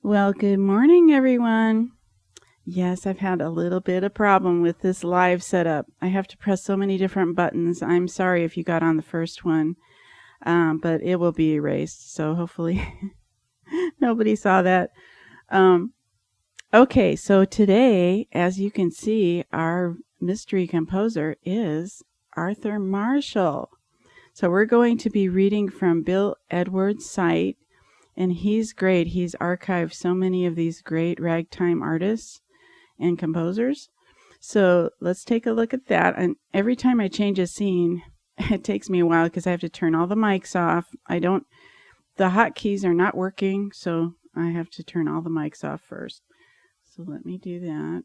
Well, good morning, everyone. Yes, I've had a little bit of problem with this live setup. I have to press so many different buttons. I'm sorry if you got on the first one, but it will be erased. So hopefully nobody saw that. Okay, so today, as you can see, our mystery composer is Arthur Marshall. So we're going to be reading from Bill Edwards' site, and he's great. He's archived so many of these great ragtime artists and composers. So let's take a look at that. And every time I change a scene, it takes me a while because I have to turn all the mics off. The hotkeys are not working, so I have to turn all the mics off first. So let me do that.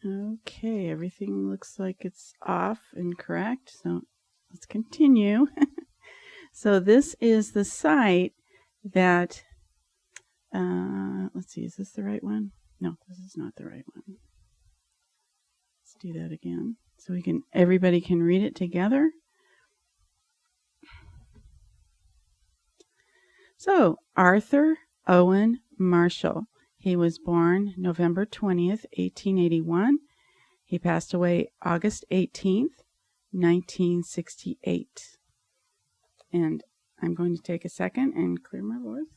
Okay, everything looks like it's off and correct. So let's continue. So this is the site that, let's see, is this the right one? No, this is not the right one. Let's do that again so everybody can read it together. So Arthur Owen Marshall. He was born November 20th, 1881. He passed away August 18th, 1968. And I'm going to take a second and clear my voice.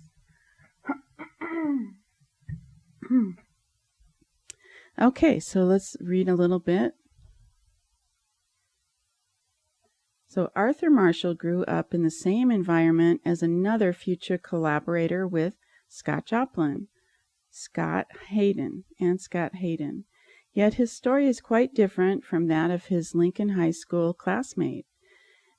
Okay, so let's read a little bit. So Arthur Marshall grew up in the same environment as another future collaborator with Scott Joplin, Scott Hayden. Yet his story is quite different from that of his Lincoln High School classmate.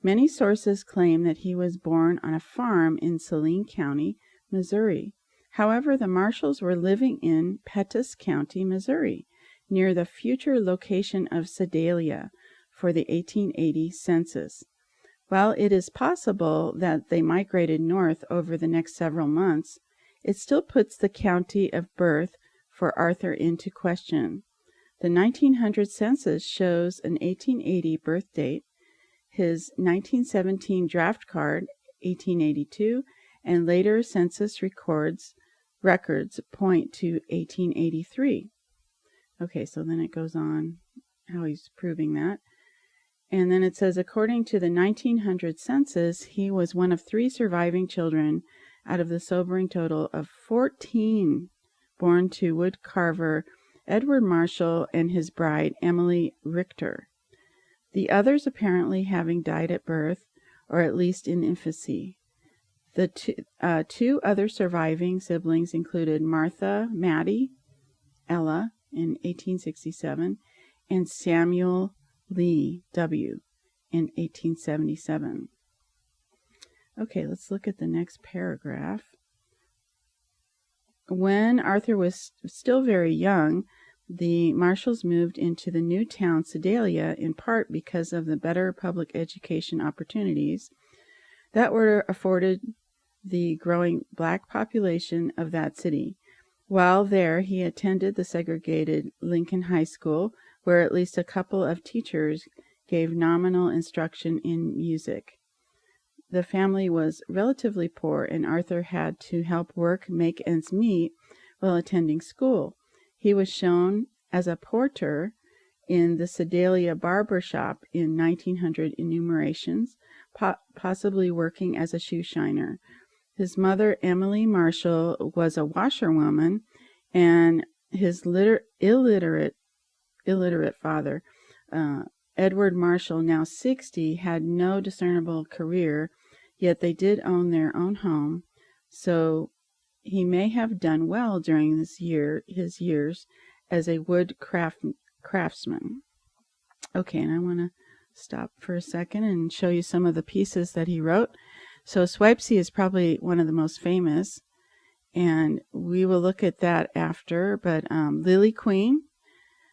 Many sources claim that he was born on a farm in Saline County, Missouri. However, the Marshalls were living in Pettis County, Missouri, near the future location of Sedalia for the 1880 census. While it is possible that they migrated north over the next several months, it still puts the county of birth for Arthur into question. The 1900 census shows an 1880 birth date. His 1917 draft card, 1882, and later census records point to 1883. Okay, so then it goes on how he's proving that. And then it says, according to the 1900 census, he was one of 3 surviving children out of the sobering total of 14 born to wood carver Edward Marshall and his bride, Emily Richter. The others apparently having died at birth, or at least in infancy. The two other surviving siblings included Martha Maddie, Ella, in 1867, and Samuel Lee W. in 1877. Okay, let's look at the next paragraph. When Arthur was still very young, the Marshalls moved into the new town Sedalia in part because of the better public education opportunities that were afforded the growing black population of that city. While there, he attended the segregated Lincoln High School, where at least a couple of teachers gave nominal instruction in music. The family was relatively poor, and Arthur had to help make ends meet while attending school. He was shown as a porter in the Sedalia barber shop in 1900 enumerations, possibly working as a shoe shiner. His mother, Emily Marshall, was a washerwoman, and his illiterate father, Edward Marshall, now 60, had no discernible career, yet they did own their own home, so he may have done well during his years as a wood craftsman. Okay, and I want to stop for a second and show you some of the pieces that he wrote. So Swipesy is probably one of the most famous, and we will look at that after, but Lily Queen.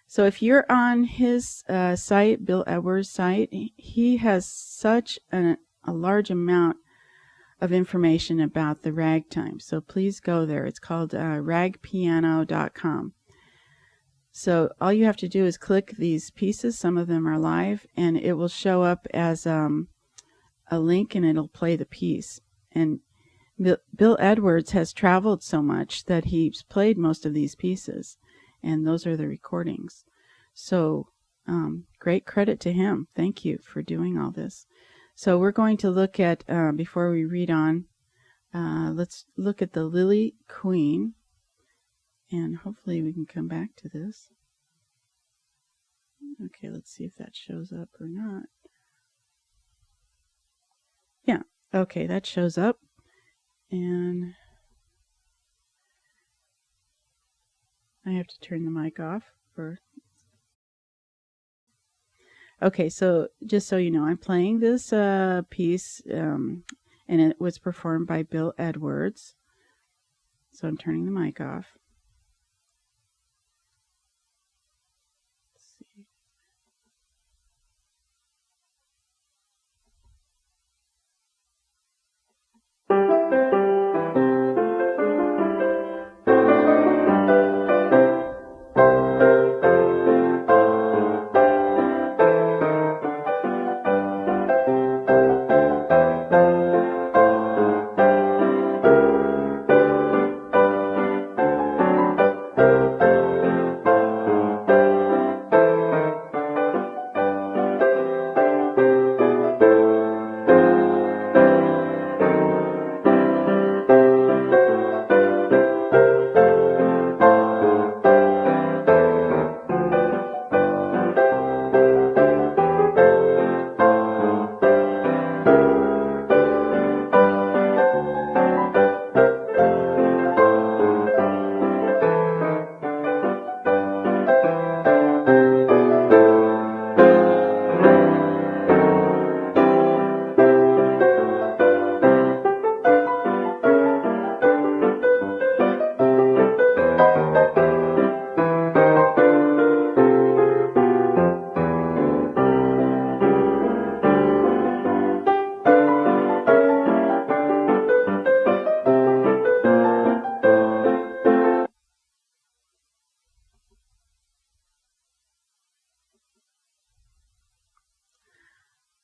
So if you're on his site, Bill Edwards' site, he has such a large amount of information about the ragtime. So please go there. It's called ragpiano.com. So all you have to do is click these pieces. Some of them are live, and it will show up as a link and it'll play the piece. And Bill Edwards has traveled so much that he's played most of these pieces, and those are the recordings. So great credit to him. Thank you for doing all this. So we're going to look at, before we read on, let's look at the Lily Queen, and hopefully we can come back to this. Okay, let's see if that shows up or not. Yeah, okay, that shows up. And I have to turn the mic off for... Okay, so just so you know, I'm playing this piece, and it was performed by Bill Edwards. So I'm turning the mic off. Let's see.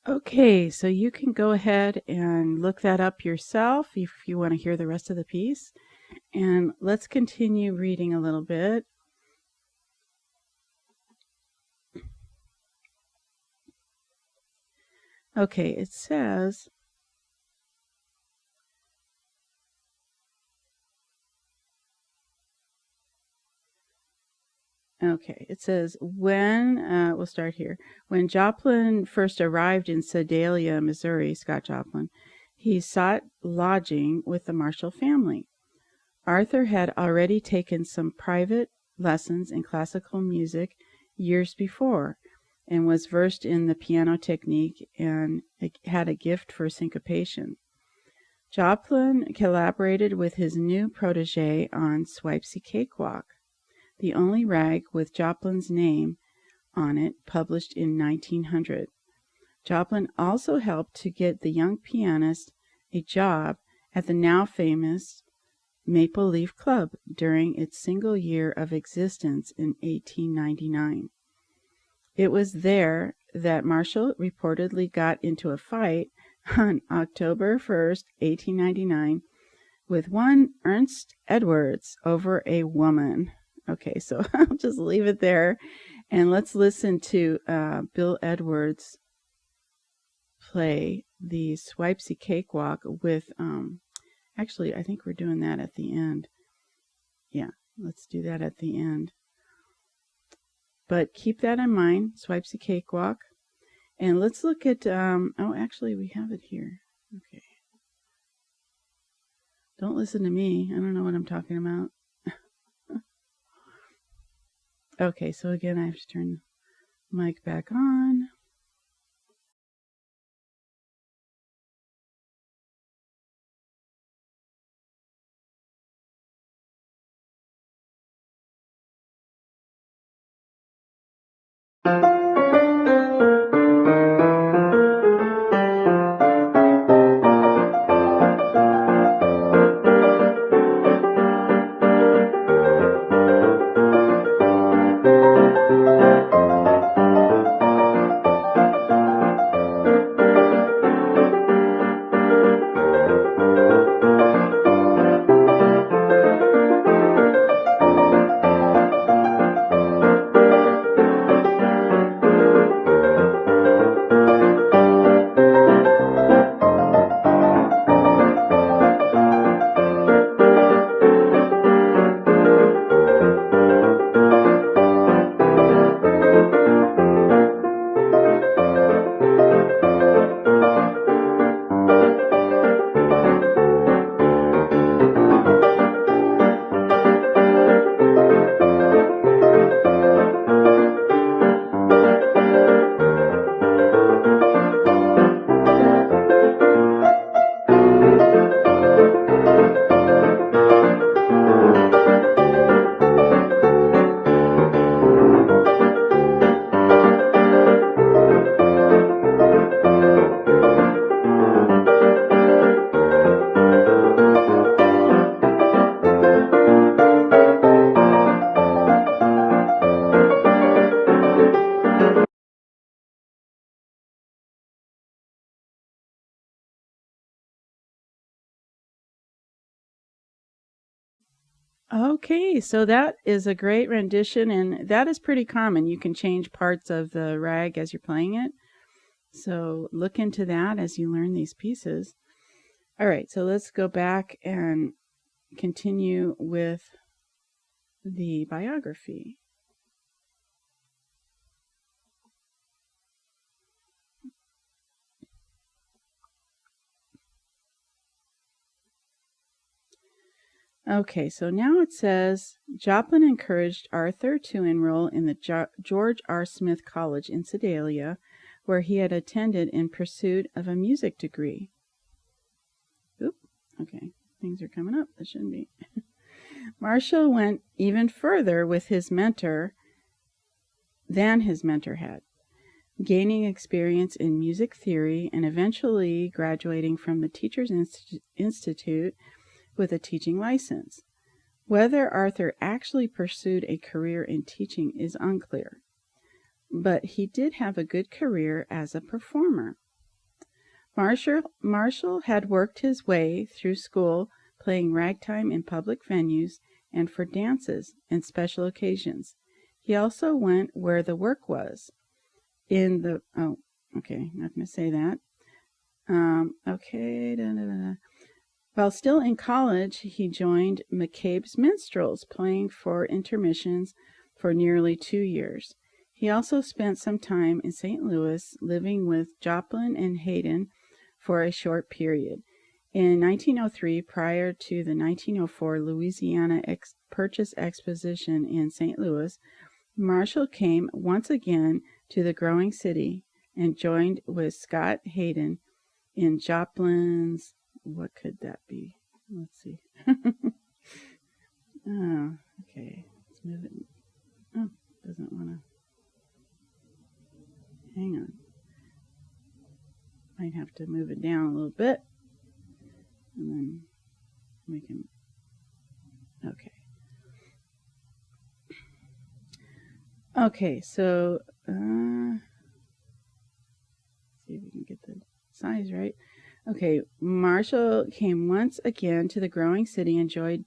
Okay, so you can go ahead and look that up yourself if you want to hear the rest of the piece. And let's continue reading a little bit. Okay, it says, we'll start here. When Joplin first arrived in Sedalia, Missouri, Scott Joplin, he sought lodging with the Marshall family. Arthur had already taken some private lessons in classical music years before and was versed in the piano technique and had a gift for syncopation. Joplin collaborated with his new protege on Swipesy Cakewalk, the only rag with Joplin's name on it, published in 1900. Joplin also helped to get the young pianist a job at the now famous Maple Leaf Club during its single year of existence in 1899. It was there that Marshall reportedly got into a fight on October 1st, 1899, with one Ernst Edwards over a woman. Okay, so I'll just leave it there, and let's listen to Bill Edwards play the Swipesy Cakewalk with, actually, I think we're doing that at the end. Yeah, let's do that at the end. But keep that in mind, Swipesy Cakewalk. And let's look at, oh, actually, we have it here. Okay. Don't listen to me. I don't know what I'm talking about. Okay, so again, I have to turn the mic back on. Okay, so that is a great rendition, and that is pretty common. You can change parts of the rag as you're playing it. So look into that as you learn these pieces. All right, so let's go back and continue with the biography. Okay, so now it says Joplin encouraged Arthur to enroll in the George R. Smith College in Sedalia, where he had attended in pursuit of a music degree. Oop, okay, things are coming up. That shouldn't be. Marshall went even further with his mentor than his mentor had, gaining experience in music theory and eventually graduating from the Teachers Institute with a teaching license. Whether Arthur actually pursued a career in teaching is unclear, but he did have a good career as a performer. Marshall had worked his way through school playing ragtime in public venues and for dances and special occasions. He also went where the work was. Not going to say that. While still in college, he joined McCabe's Minstrels, playing for intermissions for nearly 2 years. He also spent some time in St. Louis, living with Joplin and Haydn for a short period. In 1903, prior to the 1904 Louisiana Purchase Exposition in St. Louis, Marshall came once again to the growing city and joined with Scott Haydn in Joplin's. What could that be? Let's see. Oh, okay. Let's move it. Oh, doesn't want to. Hang on. Might have to move it down a little bit. And then we can. Okay. Okay, so see if we can get the size right. Okay, Marshall came once again to the growing city and joined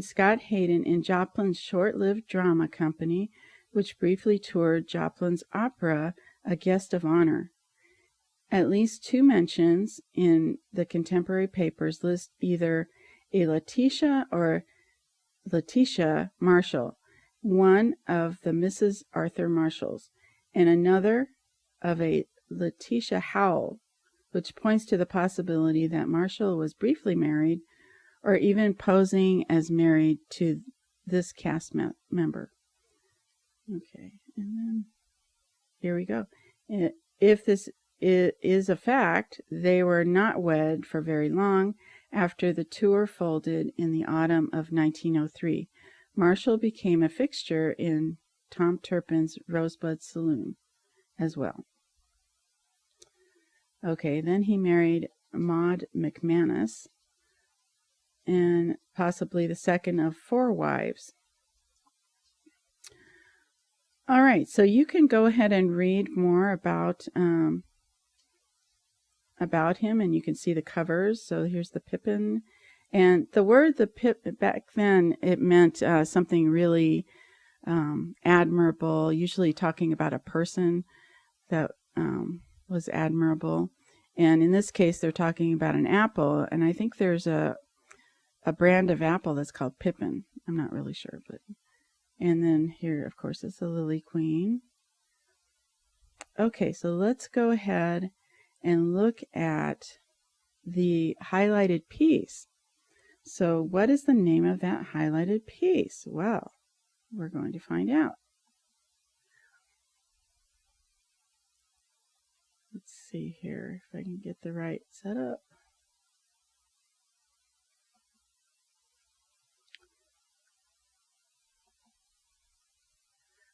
Scott Haydn in Joplin's short-lived drama company, which briefly toured Joplin's opera, A Guest of Honor. At least 2 mentions in the contemporary papers list either a Letitia or Letitia Marshall, one of the Mrs. Arthur Marshalls, and another of a Letitia Howell, which points to the possibility that Marshall was briefly married or even posing as married to this cast member. Okay, and then here we go. If this is a fact, they were not wed for very long. After the tour folded in the autumn of 1903, Marshall became a fixture in Tom Turpin's Rosebud Saloon as well. Okay, then he married Maud McManus, and possibly the second of 4 wives. All right, so you can go ahead and read more about him, and you can see the covers. So here's the Pippin, and the word the pip back then, it meant something really admirable, usually talking about a person that was admirable. And in this case, they're talking about an apple, and I think there's a brand of apple that's called Pippin. I'm not really sure, but. And then here, of course, is the Lily Queen. Okay, so let's go ahead and look at the highlighted piece. So what is the name of that highlighted piece? Well, we're going to find out. Let's see here if I can get the right setup.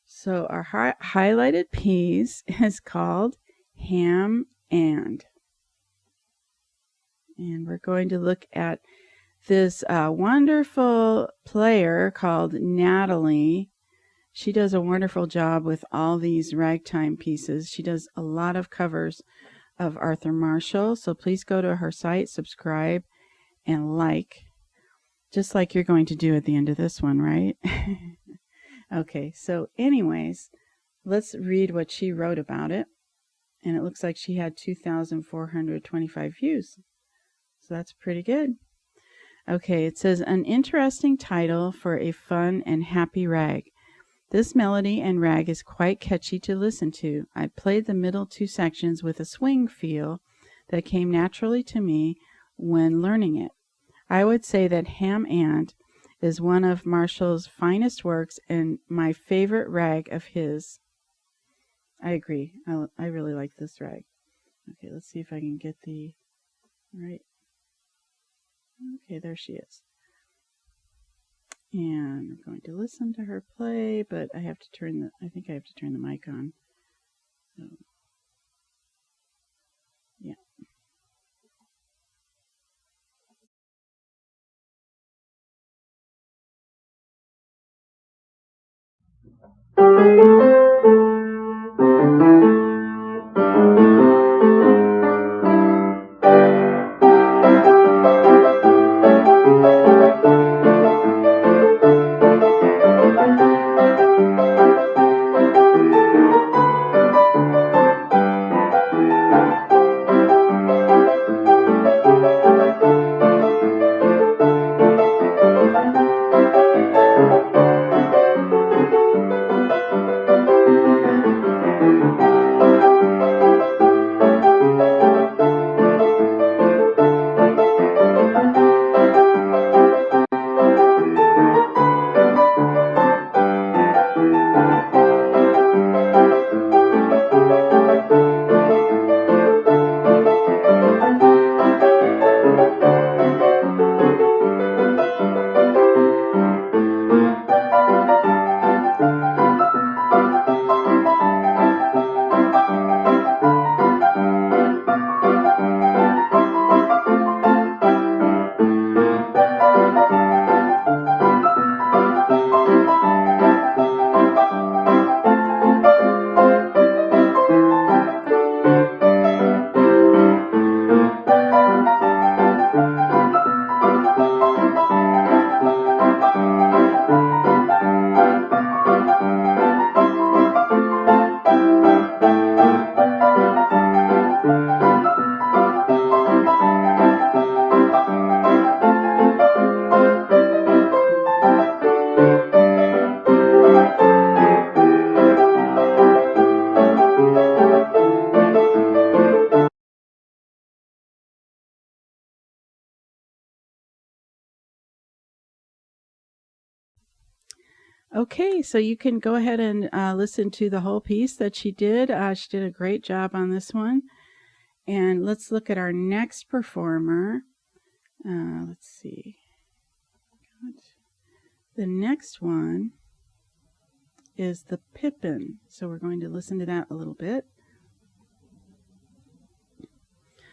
So our highlighted piece is called Ham and we're going to look at this wonderful player called Natalie. She does a wonderful job with all these ragtime pieces. She does a lot of covers of Arthur Marshall. So please go to her site, subscribe, and like Just like you're going to do at the end of this one, right? Okay, so anyways, let's read what she wrote about it. And it looks like she had 2,425 views. So that's pretty good. Okay, it says, an interesting title for a fun and happy rag. This melody and rag is quite catchy to listen to. I played the middle two sections with a swing feel that came naturally to me when learning it. I would say that Ham Ant is one of Marshall's finest works and my favorite rag of his. I agree. I really like this rag. Okay, let's see if I can get the right. Okay, there she is. And I'm going to listen to her play, but I have to turn the mic on. So, yeah. Okay, so you can go ahead and listen to the whole piece that she did. She did a great job on this one. And let's look at our next performer. Let's see. The next one is the Pippin. So we're going to listen to that a little bit.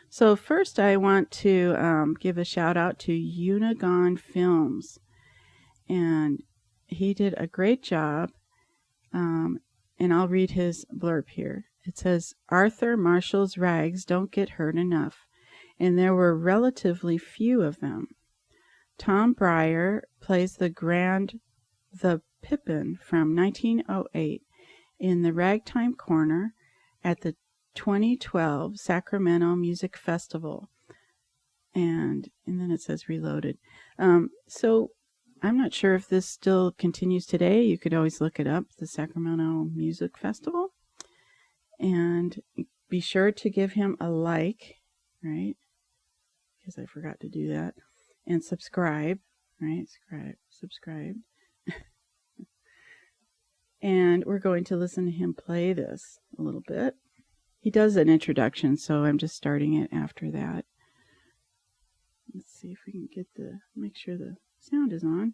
So first I want to give a shout out to Unigon Films. And he did a great job. And I'll read his blurb here. It says, Arthur Marshall's rags don't get heard enough, and there were relatively few of them. Tom Breyer plays the Pippin from 1908 in the Ragtime Corner at the 2012 Sacramento Music Festival. And then it says Reloaded. So I'm not sure if this still continues today. You could always look it up, the Sacramento Music Festival. And be sure to give him a like, right? Because I forgot to do that. And subscribe, right? Subscribe. And we're going to listen to him play this a little bit. He does an introduction, so I'm just starting it after that. Let's see if we can make sure the sound is on.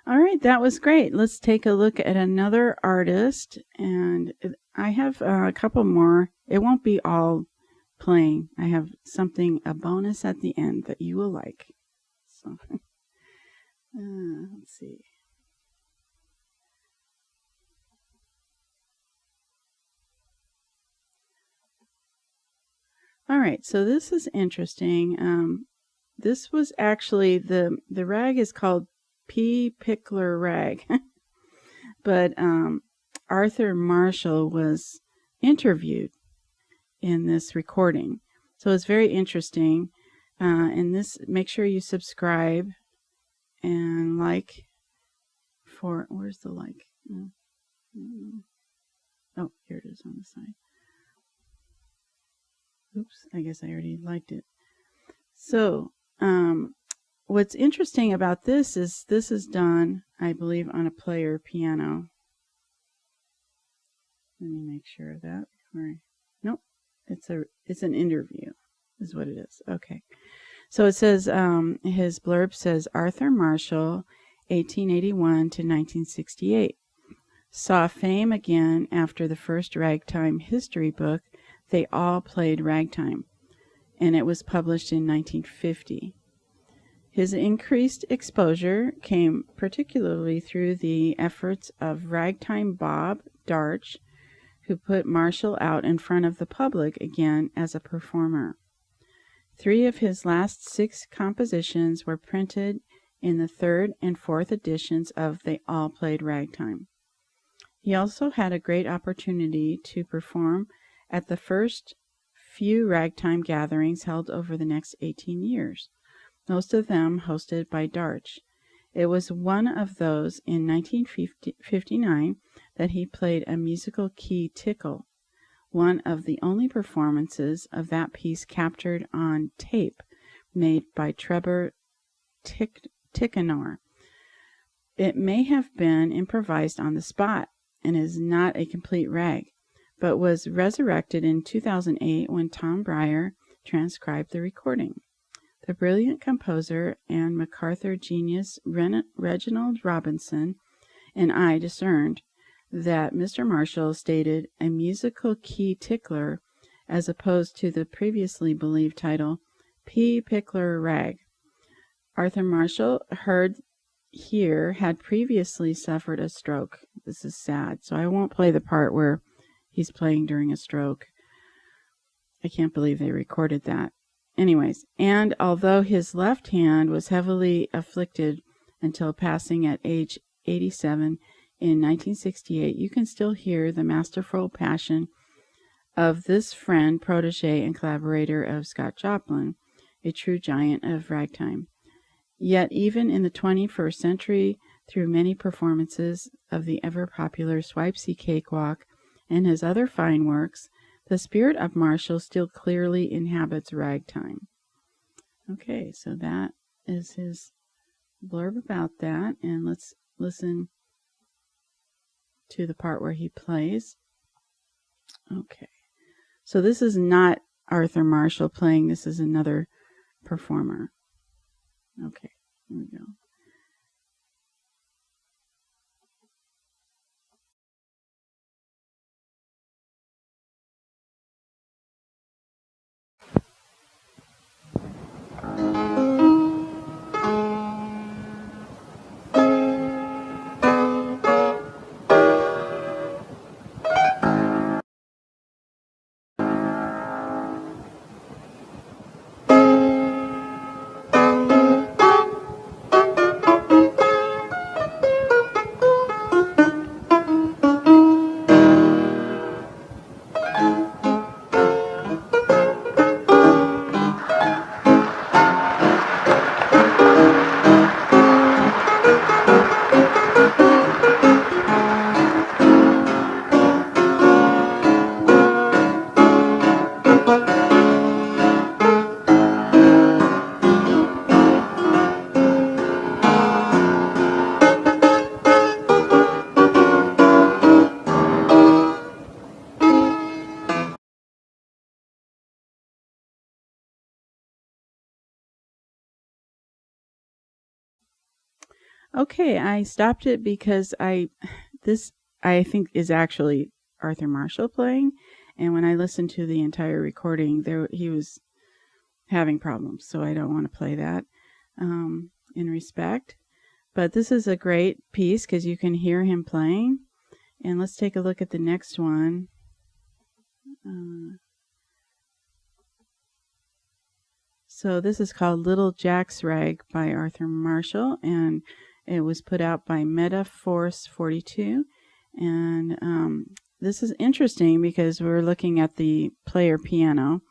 All right, that was great. Let's take a look at another artist, and I have a couple more. It won't be all playing. I have a bonus at the end that you will like. So, let's see. All right, so this is interesting. This was actually the rag is called P. Pickler rag, but Arthur Marshall was interviewed in this recording, so it's very interesting. And this, make sure you subscribe and like. Where's the like? Oh, here it is on the side. Oops, I guess I already liked it. So, what's interesting about this is done, I believe, on a player piano. Let me make sure of that before nope, it's an interview, is what it is. Okay. So it says, his blurb says, Arthur Marshall, 1881 to 1968. Saw fame again after the first ragtime history book, They All Played Ragtime, and it was published in 1950. His increased exposure came particularly through the efforts of Ragtime Bob Darch, who put Marshall out in front of the public again as a performer. 3 of his last 6 compositions were printed in the 3rd and 4th editions of They All Played Ragtime. He also had a great opportunity to perform at the first few ragtime gatherings held over the next 18 years, most of them hosted by Darch. It was one of those in 1959 that he played a musical key tickle, one of the only performances of that piece captured on tape made by Trebor Tichenor. It may have been improvised on the spot and is not a complete rag, but was resurrected in 2008 when Tom Breyer transcribed the recording. The brilliant composer and MacArthur genius Reginald Robinson and I discerned that Mr. Marshall stated a musical key tickler as opposed to the previously believed title P. Pickler Rag. Arthur Marshall, heard here, had previously suffered a stroke. This is sad, so I won't play the part where he's playing during a stroke. I can't believe they recorded that. Anyways, and although his left hand was heavily afflicted until passing at age 87 in 1968, you can still hear the masterful passion of this friend, protege, and collaborator of Scott Joplin, a true giant of ragtime. Yet even in the 21st century, through many performances of the ever-popular Swipesy Cakewalk and his other fine works, the spirit of Marshall still clearly inhabits ragtime. Okay, so that is his blurb about that, and let's listen to the part where he plays. Okay, so this is not Arthur Marshall playing, this is another performer. Okay, here we go. Okay, I stopped it because this I think is actually Arthur Marshall playing, and when I listened to the entire recording, he was having problems, so I don't want to play that in respect. But this is a great piece because you can hear him playing. And let's take a look at the next one. So this is called Little Jack's Rag by Arthur Marshall, and it was put out by Meta Force 42. And this is interesting because we're looking at the player piano.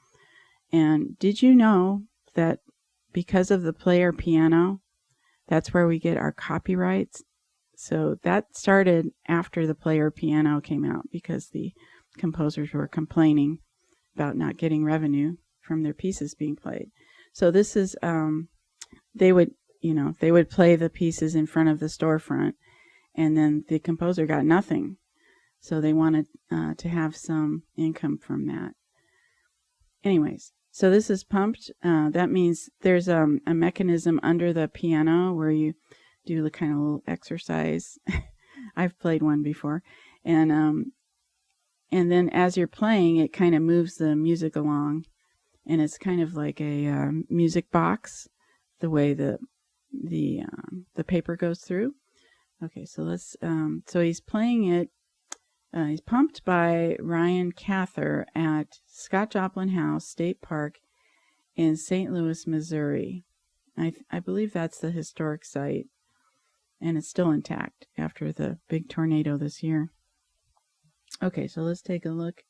And did you know that because of the player piano, that's where we get our copyrights? So that started after the player piano came out because the composers were complaining about not getting revenue from their pieces being played. So this is, they would play the pieces in front of the storefront, and then the composer got nothing. So they wanted to have some income from that. Anyways, so this is pumped. That means there's a mechanism under the piano where you do the kind of little exercise. I've played one before. And then as you're playing, it kind of moves the music along. And it's kind of like a music box, the way the paper goes through. Okay, so let's. So he's playing it. He's pumped by Ryan Cather at Scott Joplin House State Park in St. Louis, Missouri. I believe that's the historic site, and it's still intact after the big tornado this year. Okay, so let's take a look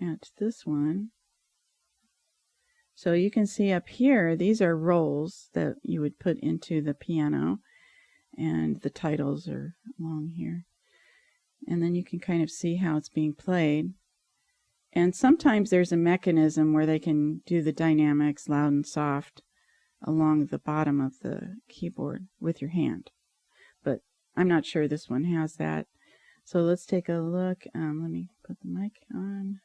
at this one. So you can see up here, these are rolls that you would put into the piano, and the titles are along here. And then you can kind of see how it's being played. And sometimes there's a mechanism where they can do the dynamics loud and soft along the bottom of the keyboard with your hand. But I'm not sure this one has that. So let's take a look. Let me put the mic on.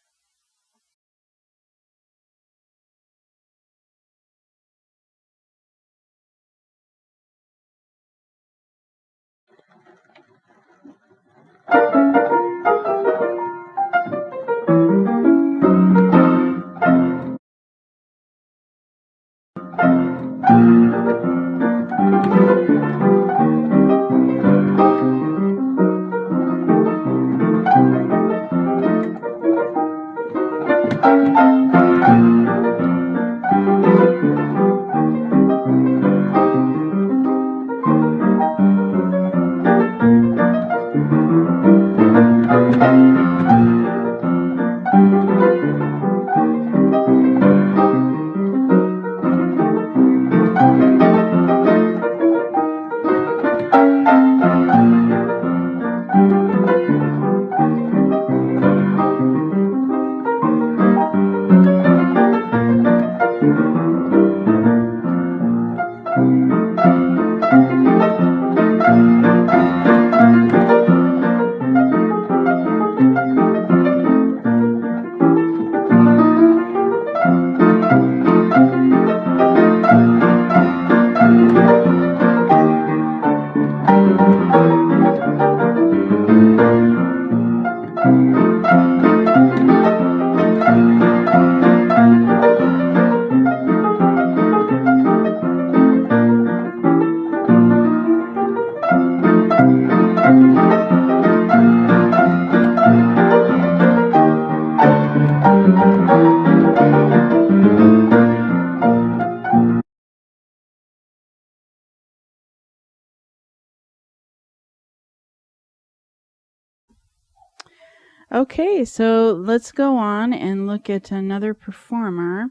Okay, so let's go on and look at another performer.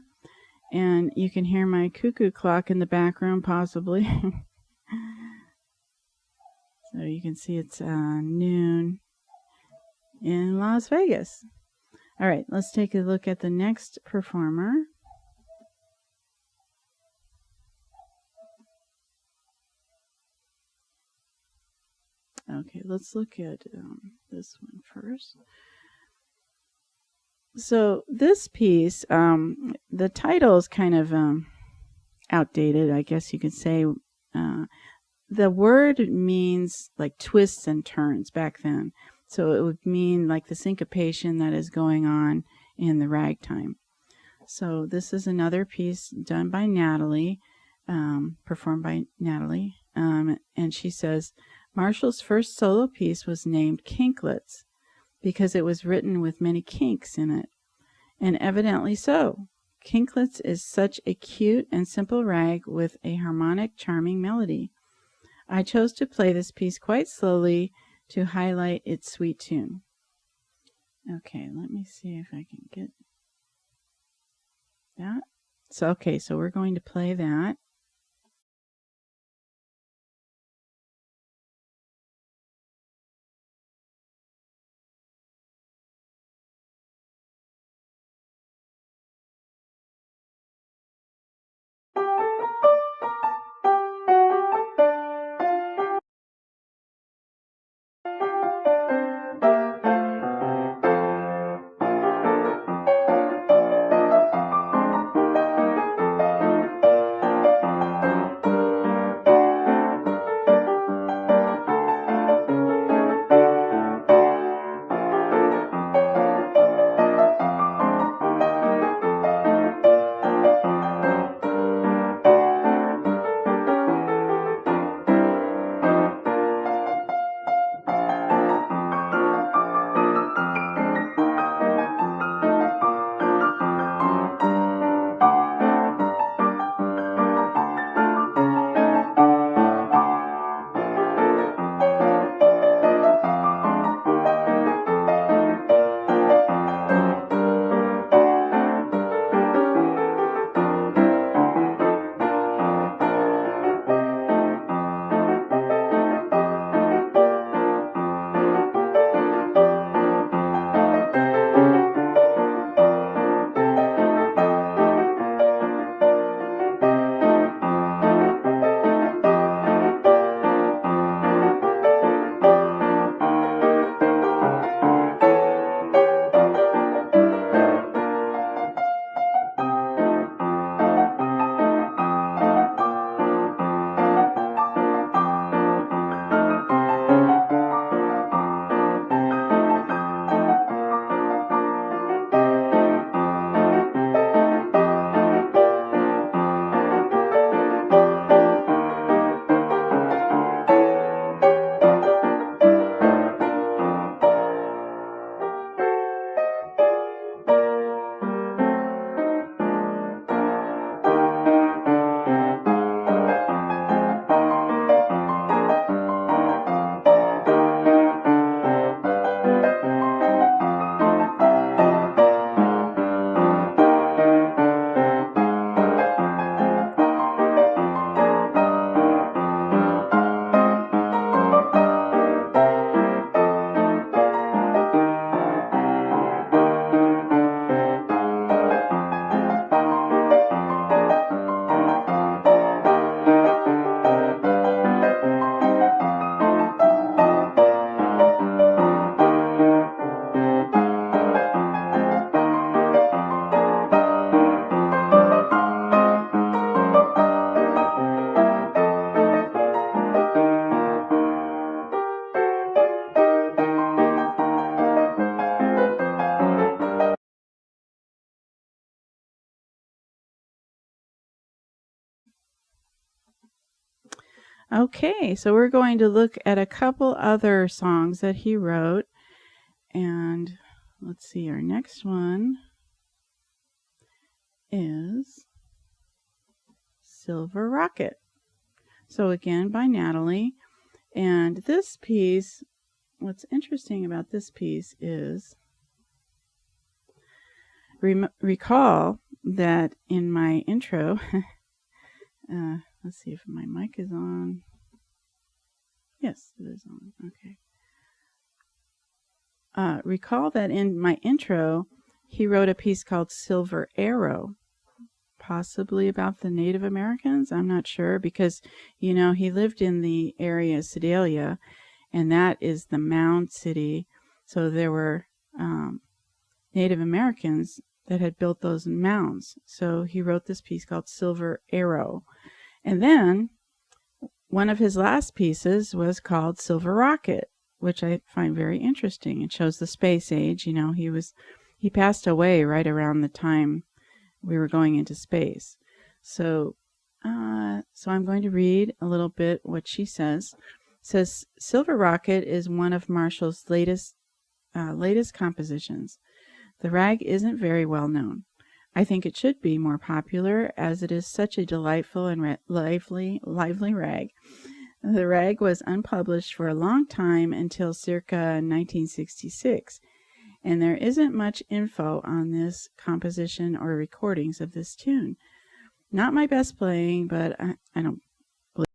And you can hear my cuckoo clock in the background, possibly. So you can see it's noon in Las Vegas. All right, let's take a look at the next performer. Okay, let's look at this one first. So this piece, the title is kind of outdated, I guess you could say. the word means like twists and turns back then. So it would mean like the syncopation that is going on in the ragtime. So this is another piece done by Natalie, performed by Natalie. And she says, Marshall's first solo piece was named Kinklets because it was written with many kinks in it. And evidently so. Kinklets is such a cute and simple rag with a harmonic, charming melody. I chose to play this piece quite slowly to highlight its sweet tune. Okay, let me see if I can get that. So we're going to play that. Okay, so we're going to look at a couple other songs that he wrote. And let's see, our next one is Silver Rocket. So again, by Natalie. And this piece, what's interesting about this piece is recall that in my intro, let's see if my mic is on. Yes, it is on. Okay. Recall that in my intro, he wrote a piece called Silver Arrow, possibly about the Native Americans. I'm not sure because, he lived in the area of Sedalia, and that is the mound city. So there were Native Americans that had built those mounds. So he wrote this piece called Silver Arrow. And then one of his last pieces was called Silver Rocket, which I find very interesting. It shows the space age. You know, he passed away right around the time we were going into space. So I'm going to read a little bit what she says. It says, Silver Rocket is one of Marshall's latest compositions. The rag isn't very well known. I think it should be more popular, as it is such a delightful and lively rag. The rag was unpublished for a long time until circa 1966, and there isn't much info on this composition or recordings of this tune. Not my best playing, but I don't believe.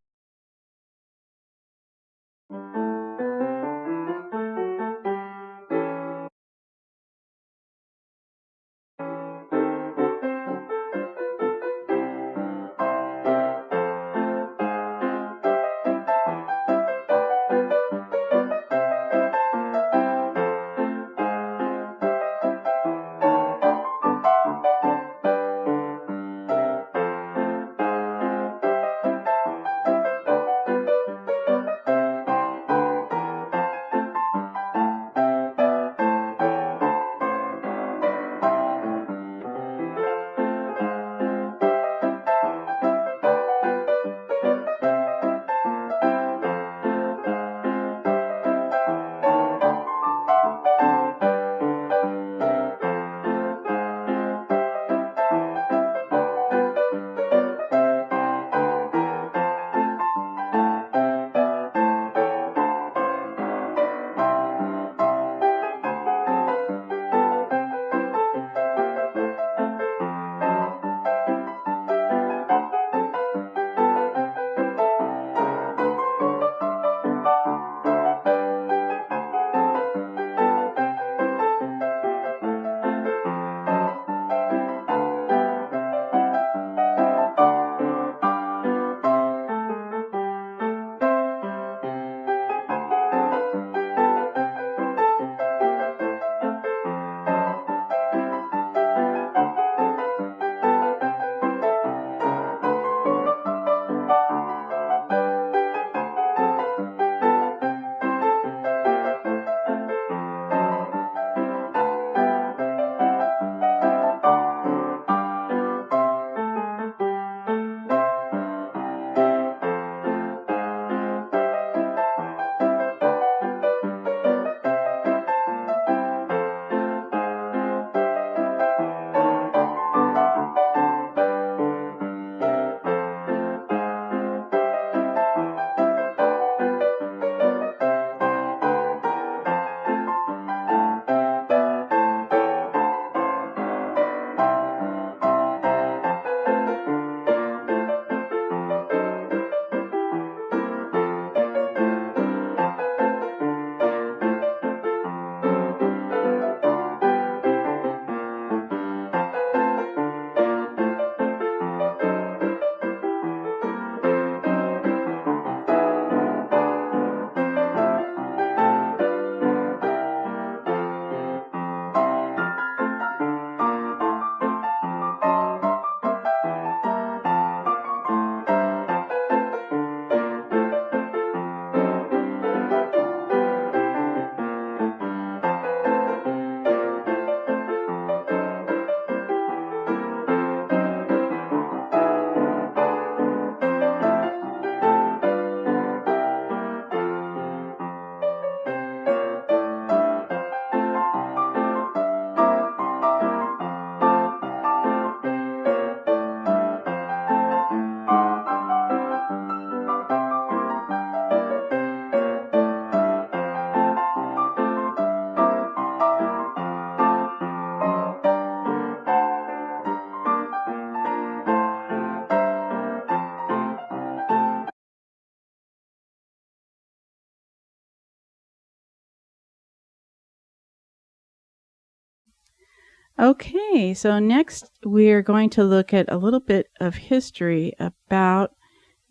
Okay, so next we're going to look at a little bit of history about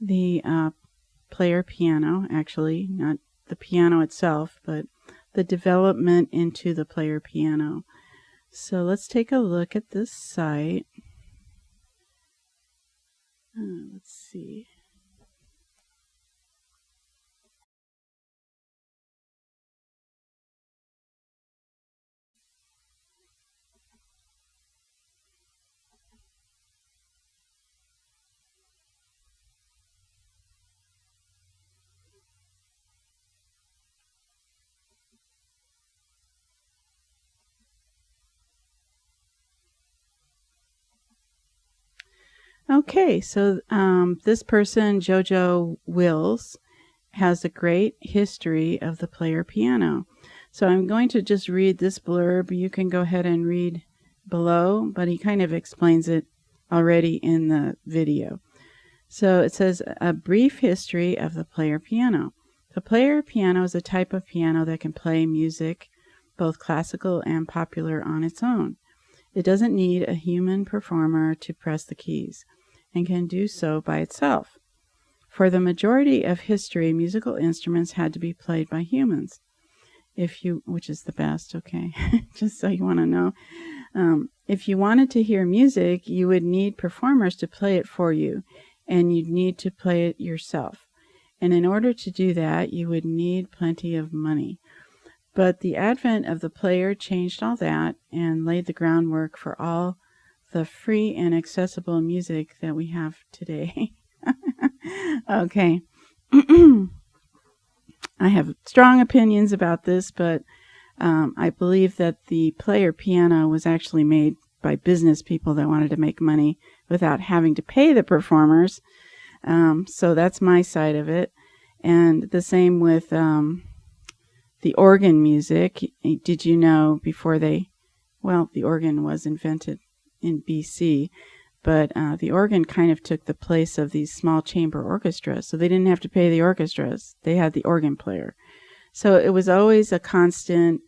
the player piano, actually, not the piano itself, but the development into the player piano. So let's take a look at this site. Let's see. Okay, so this person, Jojo Wills, has a great history of the player piano. So I'm going to just read this blurb. You can go ahead and read below, but he kind of explains it already in the video. So it says, a brief history of the player piano. The player piano is a type of piano that can play music, both classical and popular, on its own. It doesn't need a human performer to press the keys, and can do so by itself. For the majority of history, musical instruments had to be played by humans. Which is the best, okay, just so you want to know. If you wanted to hear music, you would need performers to play it for you, and you'd need to play it yourself. And in order to do that, you would need plenty of money. But the advent of the player changed all that and laid the groundwork for all the free and accessible music that we have today. Okay. I have strong opinions about this, but I believe that the player piano was actually made by business people that wanted to make money without having to pay the performers. So that's my side of it. And the same with the organ music. Did you know before the organ was invented in BC, but the organ kind of took the place of these small chamber orchestras. So they didn't have to pay the orchestras. They had the organ player. So it was always a constant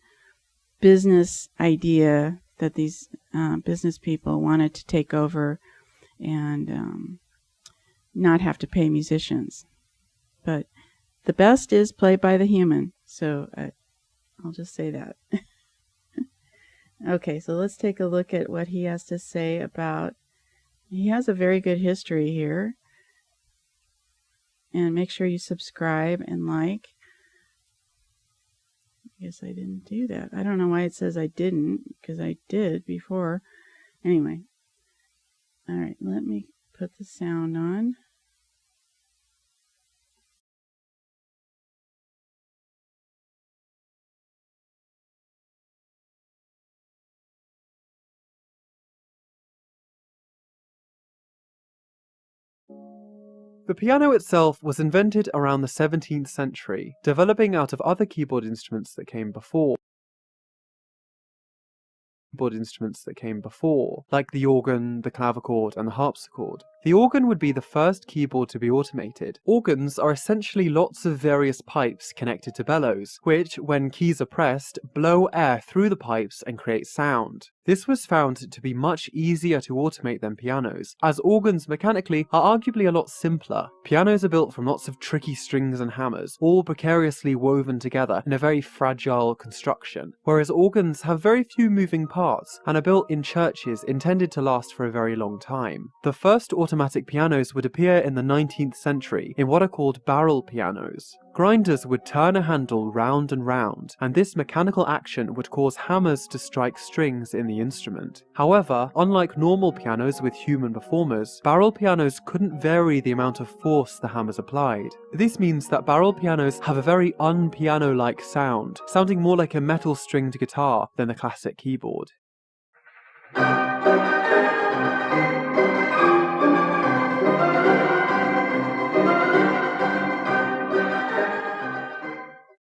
business idea that these business people wanted to take over and not have to pay musicians. But the best is played by the human. So I'll just say that. Okay, so let's take a look at what he has to say about. He has a very good history here. And make sure you subscribe and like. I guess I didn't do that. I don't know why it says I didn't, because I did before. Anyway. All right, let me put the sound on. The piano itself was invented around the 17th century, developing out of other keyboard instruments that came before, like the organ, the clavichord, and the harpsichord. The organ would be the first keyboard to be automated. Organs are essentially lots of various pipes connected to bellows, which, when keys are pressed, blow air through the pipes and create sound. This was found to be much easier to automate than pianos, as organs mechanically are arguably a lot simpler. Pianos are built from lots of tricky strings and hammers, all precariously woven together in a very fragile construction, whereas organs have very few moving parts and are built in churches intended to last for a very long time. The first automatic pianos would appear in the 19th century in what are called barrel pianos. Grinders would turn a handle round and round, and this mechanical action would cause hammers to strike strings in the instrument. However, unlike normal pianos with human performers, barrel pianos couldn't vary the amount of force the hammers applied. This means that barrel pianos have a very un-piano-like sound, sounding more like a metal-stringed guitar than the classic keyboard.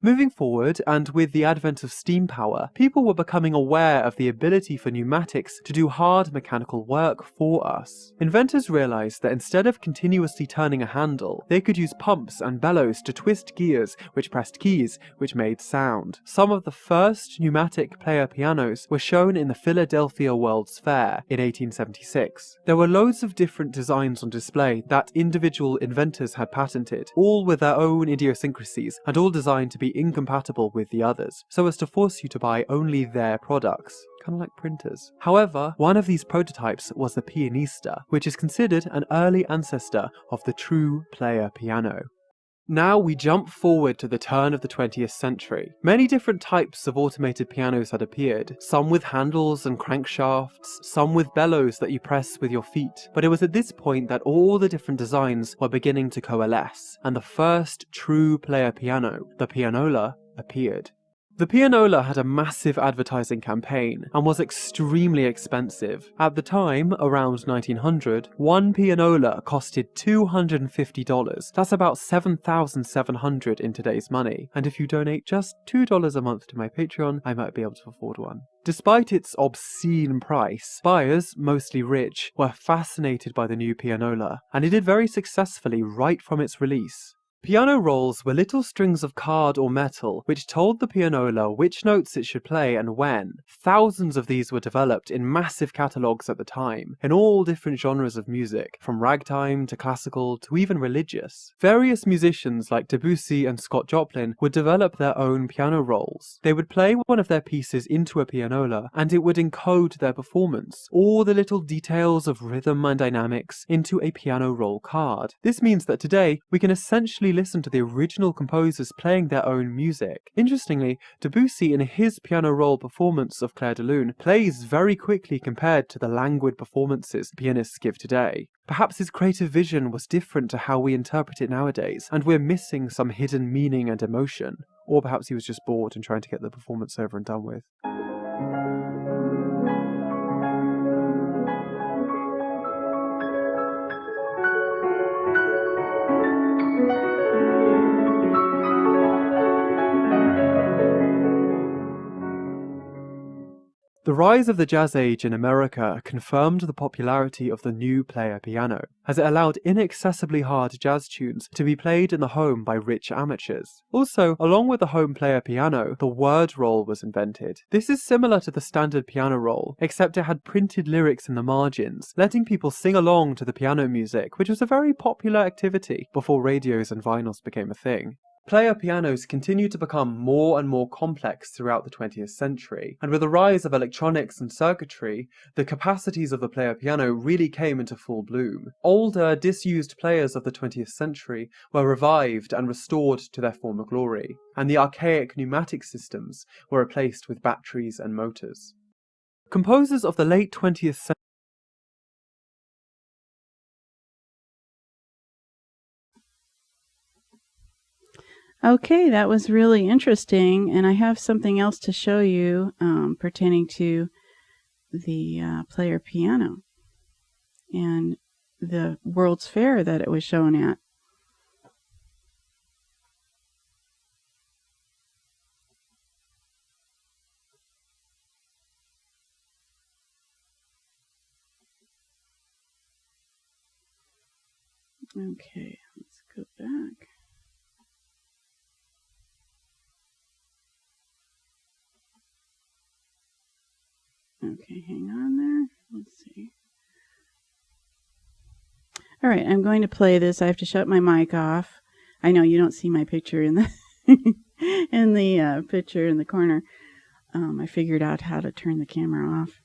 Moving forward, and with the advent of steam power, people were becoming aware of the ability for pneumatics to do hard mechanical work for us. Inventors realized that instead of continuously turning a handle, they could use pumps and bellows to twist gears which pressed keys, which made sound. Some of the first pneumatic player pianos were shown in the Philadelphia World's Fair in 1876. There were loads of different designs on display that individual inventors had patented, all with their own idiosyncrasies and all designed to be incompatible with the others, so as to force you to buy only their products. Kind of like printers. However, one of these prototypes was the pianista, which is considered an early ancestor of the true player piano. Now we jump forward to the turn of the 20th century. Many different types of automated pianos had appeared, some with handles and crankshafts, some with bellows that you press with your feet. But it was at this point that all the different designs were beginning to coalesce, and the first true player piano, the pianola, appeared. The pianola had a massive advertising campaign and was extremely expensive. At the time, around 1900, one pianola costed $250. That's about $7,700 in today's money. And if you donate just $2 a month to my Patreon, I might be able to afford one. Despite its obscene price, buyers, mostly rich, were fascinated by the new pianola, and it did very successfully right from its release. Piano rolls were little strings of card or metal which told the pianola which notes it should play and when. Thousands of these were developed in massive catalogues at the time, in all different genres of music, from ragtime to classical to even religious. Various musicians like Debussy and Scott Joplin would develop their own piano rolls. They would play one of their pieces into a pianola and it would encode their performance, all the little details of rhythm and dynamics, into a piano roll card. This means that today we can essentially listen to the original composers playing their own music. Interestingly, Debussy in his piano roll performance of Clair de Lune plays very quickly compared to the languid performances pianists give today. Perhaps his creative vision was different to how we interpret it nowadays, and we're missing some hidden meaning and emotion. Or perhaps he was just bored and trying to get the performance over and done with. The rise of the Jazz Age in America confirmed the popularity of the new player piano, as it allowed inaccessibly hard jazz tunes to be played in the home by rich amateurs. Also, along with the home player piano, the word roll was invented. This is similar to the standard piano roll, except it had printed lyrics in the margins, letting people sing along to the piano music, which was a very popular activity before radios and vinyls became a thing. Player pianos continued to become more and more complex throughout the 20th century, and with the rise of electronics and circuitry, the capacities of the player piano really came into full bloom. Older, disused players of the 20th century were revived and restored to their former glory, and the archaic pneumatic systems were replaced with batteries and motors. Composers of the late 20th century Okay, that was really interesting, and I have something else to show you pertaining to the player piano and the World's Fair that it was shown at. Okay, let's go back. Okay, hang on there. Let's see. All right, I'm going to play this. I have to shut my mic off. I know you don't see my picture in the in the picture in the corner. I figured out how to turn the camera off.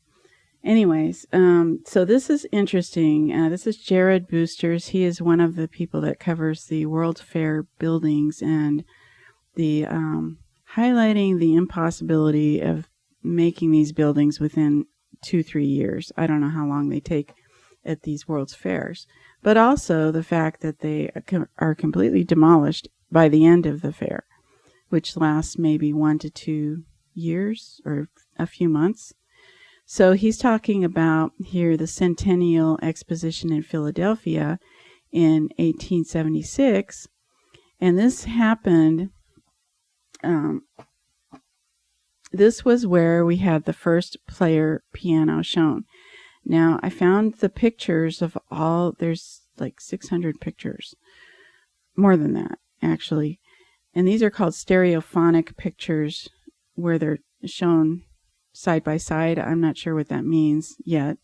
Anyways, so this is interesting. This is Jared Boosters. He is one of the people that covers the World's Fair buildings and the highlighting the impossibility of making these buildings within 2-3 years. I don't know how long they take at these World's Fairs, but also the fact that they are completely demolished by the end of the fair, which lasts maybe 1 to 2 years or a few months. So he's talking about here the Centennial Exposition in Philadelphia in 1876, and this happened. This was where we had the first player piano shown. Now, I found the pictures of there's like 600 pictures. More than that, actually. And these are called stereophonic pictures, where they're shown side by side. I'm not sure what that means yet.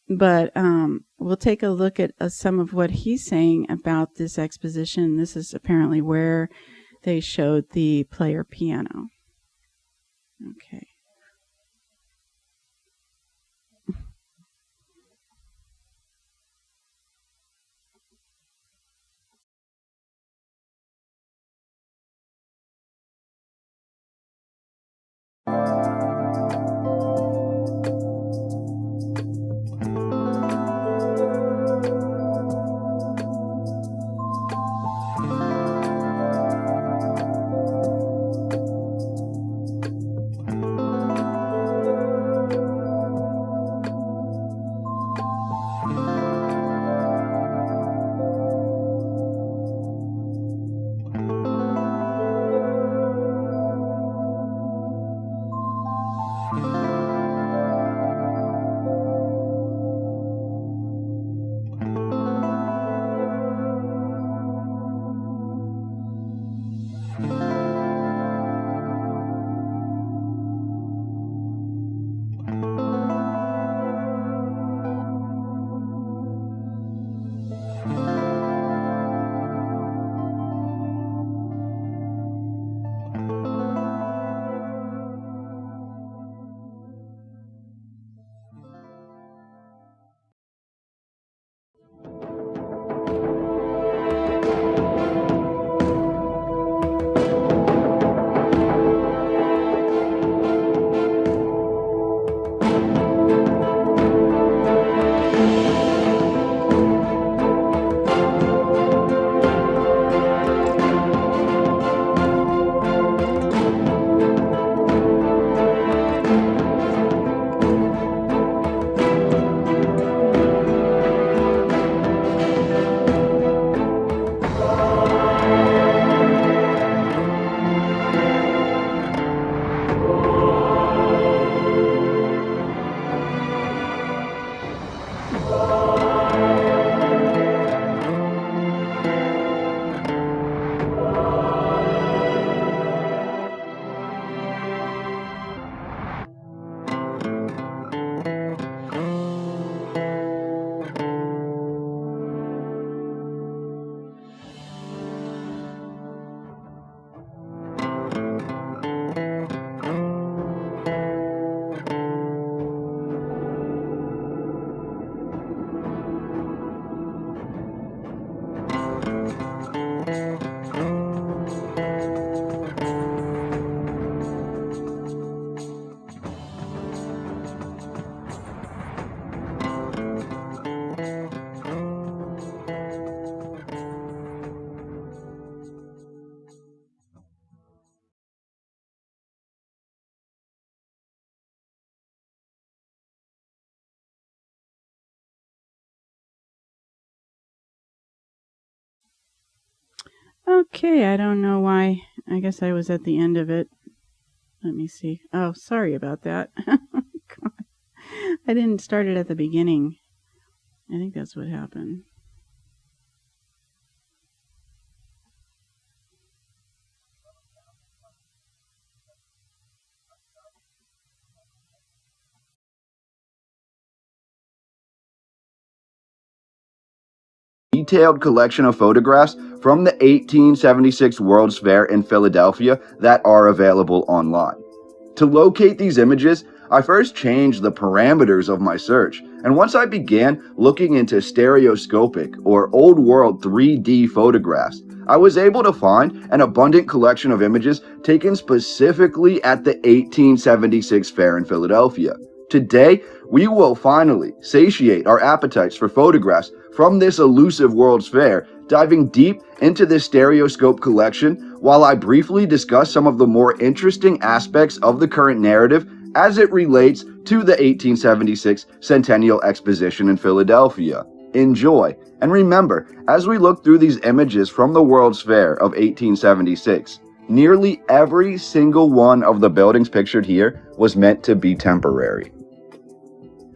But we'll take a look at some of what he's saying about this exposition. This is apparently where they showed the player piano. Okay. Okay, I don't know why. I guess I was at the end of it. Let me see. Oh, sorry about that. I didn't start it at the beginning. I think that's what happened. Detailed collection of photographs from the 1876 World's Fair in Philadelphia that are available online. To locate these images, I first changed the parameters of my search, and once I began looking into stereoscopic or old world 3D photographs, I was able to find an abundant collection of images taken specifically at the 1876 Fair in Philadelphia. Today, we will finally satiate our appetites for photographs from this elusive World's Fair, diving deep into this stereoscope collection while I briefly discuss some of the more interesting aspects of the current narrative as it relates to the 1876 Centennial Exposition in Philadelphia. Enjoy, and remember, as we look through these images from the World's Fair of 1876, nearly every single one of the buildings pictured here was meant to be temporary.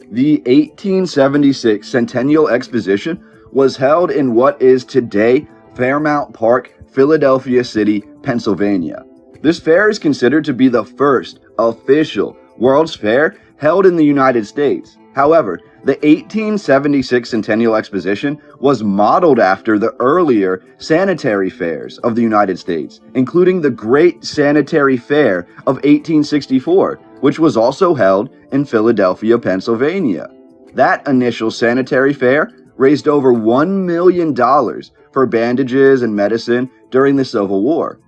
The 1876 Centennial Exposition was held in what is today Fairmount Park, Philadelphia City, Pennsylvania. This fair is considered to be the first official World's Fair held in the United States. However, the 1876 Centennial Exposition was modeled after the earlier sanitary fairs of the United States, including the Great Sanitary Fair of 1864, which was also held in Philadelphia, Pennsylvania. That initial sanitary fair raised over $1 million for bandages and medicine during the Civil War.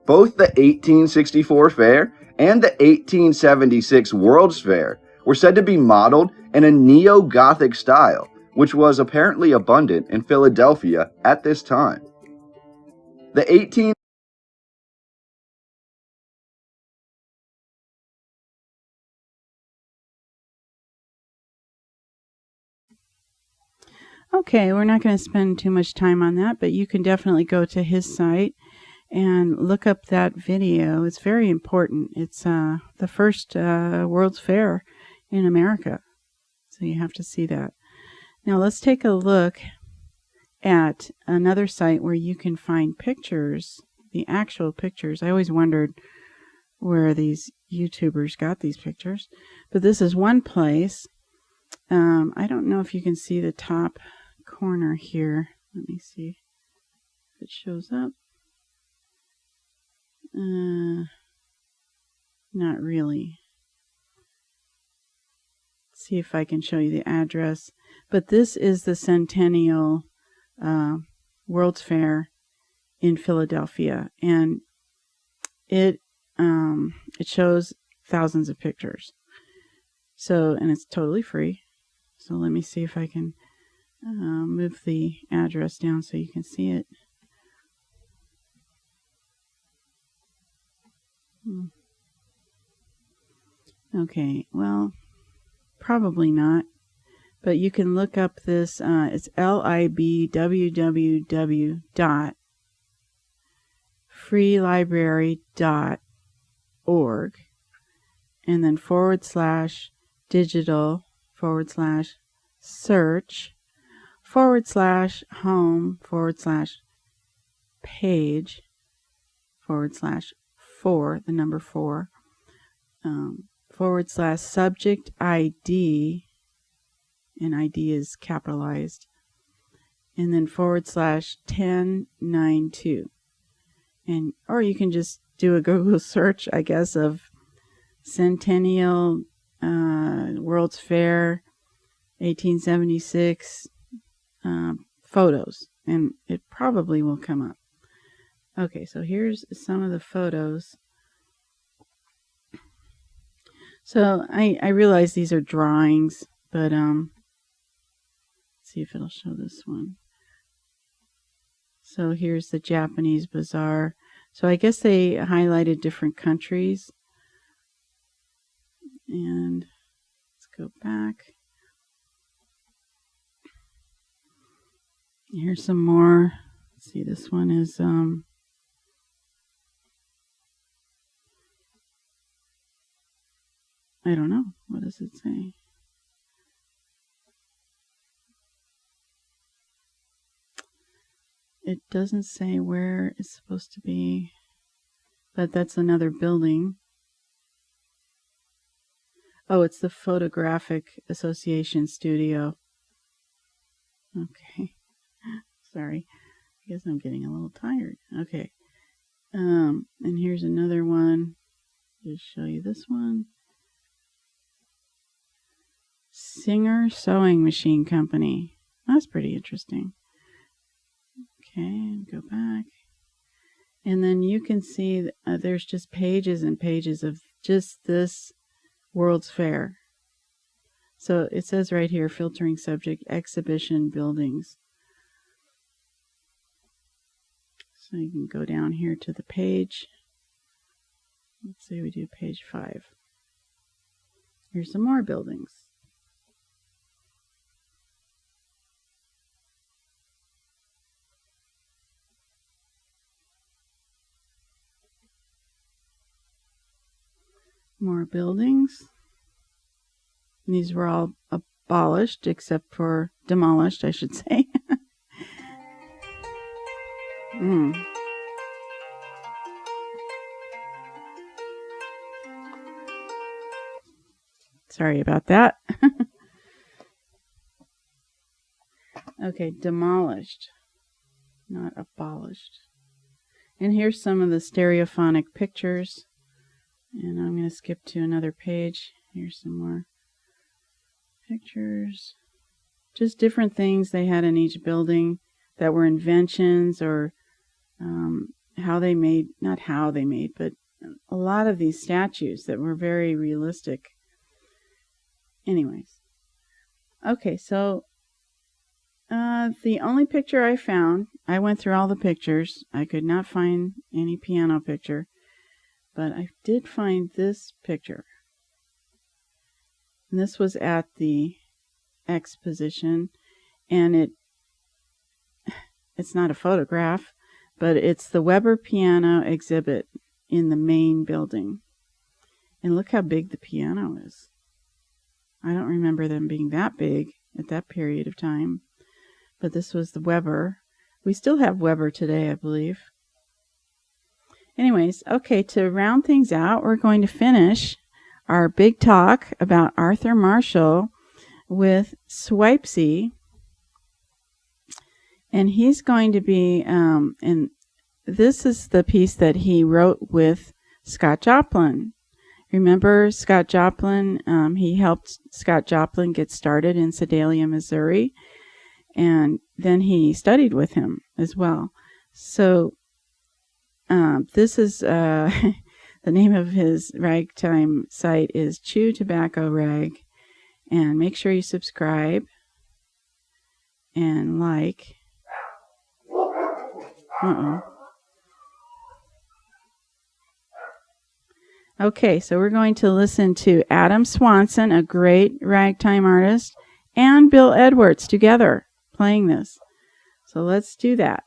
Both the 1864 fair and the 1876 World's Fair were said to be modeled in a neo-Gothic style, which was apparently abundant in Philadelphia at this time. The 18 Okay, we're not going to spend too much time on that, but you can definitely go to his site and look up that video. It's very important. It's the first World's Fair in America, so you have to see that. Now let's take a look at another site where you can find pictures, the actual pictures. I always wondered where these YouTubers got these pictures, but this is one place. I don't know if you can see the top corner here. Let me see if it shows up. Not really. See if I can show you the address. But this is the Centennial World's Fair in Philadelphia, and it shows thousands of pictures. So, and it's totally free. So let me see if I can move the address down so you can see it. Okay, well, probably not. But you can look up this. It's libwww.freelibrary.org, and then /digital/search/home/page/4, the number 4, /subject ID, and ID is capitalized, and then /1092. And or you can just do a Google search, I guess, of Centennial World's Fair 1876 photos, and it probably will come up. Okay, so here's some of the photos. So I realize these are drawings, but let's see if it'll show this one. So here's the Japanese bazaar. So I guess they highlighted different countries. And let's go back. Here's some more. Let's see, this one is I don't know. What does it say? It doesn't say where it's supposed to be, but that's another building. Oh, it's the Photographic Association studio. Okay. Sorry. I guess I'm getting a little tired. Okay. And here's another one. Just show you this one. Singer Sewing Machine Company. That's pretty interesting. Okay, go back. And then you can see there's just pages and pages of just this World's Fair. So it says right here, filtering subject, exhibition buildings. So you can go down here to the page. Let's say we do page 5. Here's some more buildings. More buildings. These were all abolished, except for demolished, I should say. Sorry about that. Okay, demolished, not abolished. And here's some of the stereophonic pictures. And I'm going to skip to another page. Here's some more pictures. Just different things they had in each building that were inventions or how they made, not how they made, but a lot of these statues that were very realistic. Anyways. Okay, so the only picture I found, I went through all the pictures. I could not find any piano picture. But I did find this picture. And this was at the exposition. And it's not a photograph, but it's the Weber piano exhibit in the main building. And look how big the piano is. I don't remember them being that big at that period of time. But this was the Weber. We still have Weber today, I believe. Anyways, okay, to round things out, we're going to finish our big talk about Arthur Marshall with Swipesy. And he's going to be, and this is the piece that he wrote with Scott Joplin. Remember Scott Joplin? He helped Scott Joplin get started in Sedalia, Missouri, and then he studied with him as well. So this is the name of his ragtime site is Chew Tobacco Rag, and make sure you subscribe and like. Okay, so we're going to listen to Adam Swanson, a great ragtime artist, and Bill Edwards together playing this. So let's do that.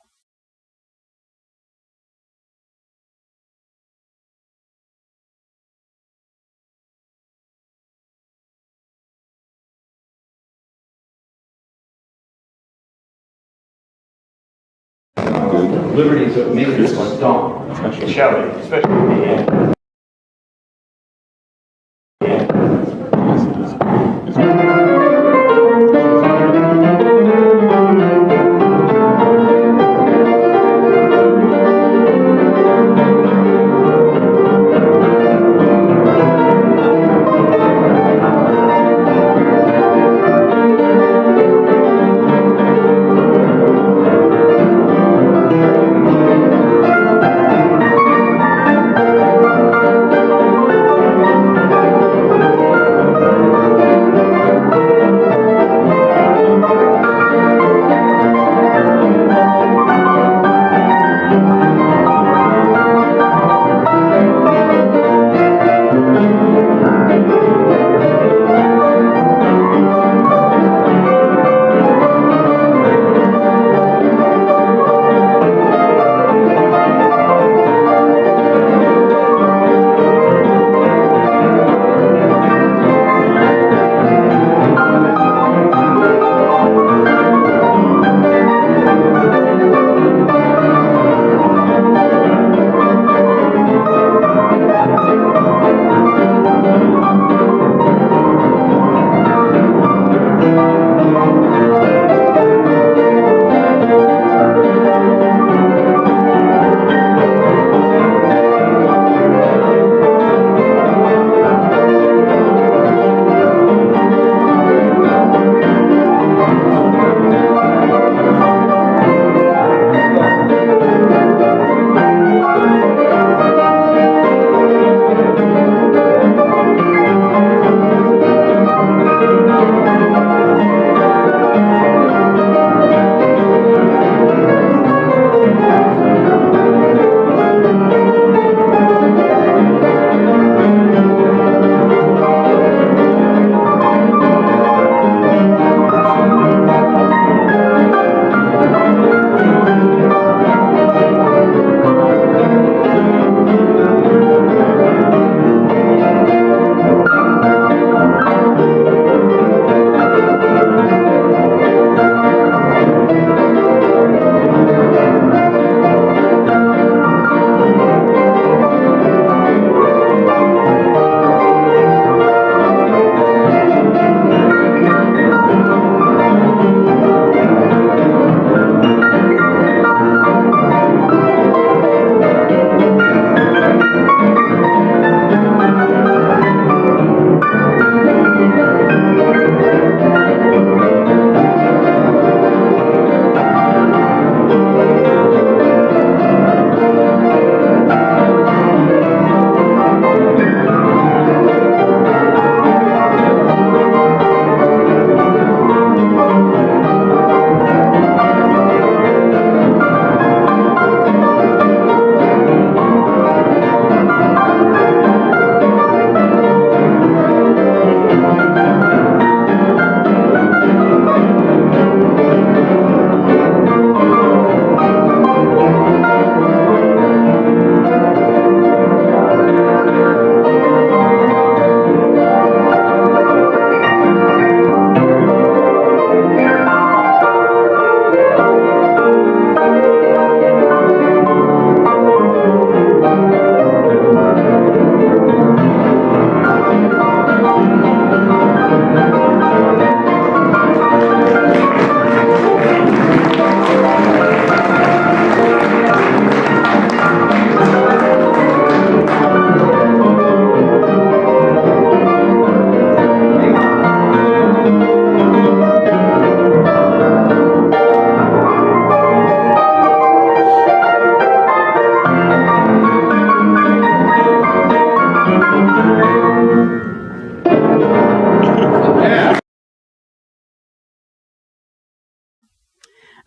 Liberty, so make it just like dawn. Shouting, especially at the end.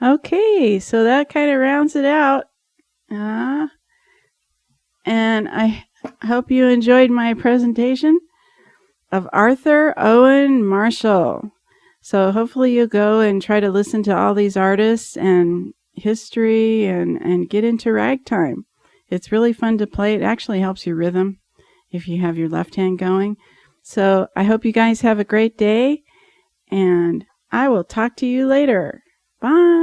Okay, so that kind of rounds it out. And I hope you enjoyed my presentation of Arthur Owen Marshall. So hopefully you'll go and try to listen to all these artists and history and get into ragtime. It's really fun to play. It actually helps your rhythm if you have your left hand going. So I hope you guys have a great day, and I will talk to you later. Bye.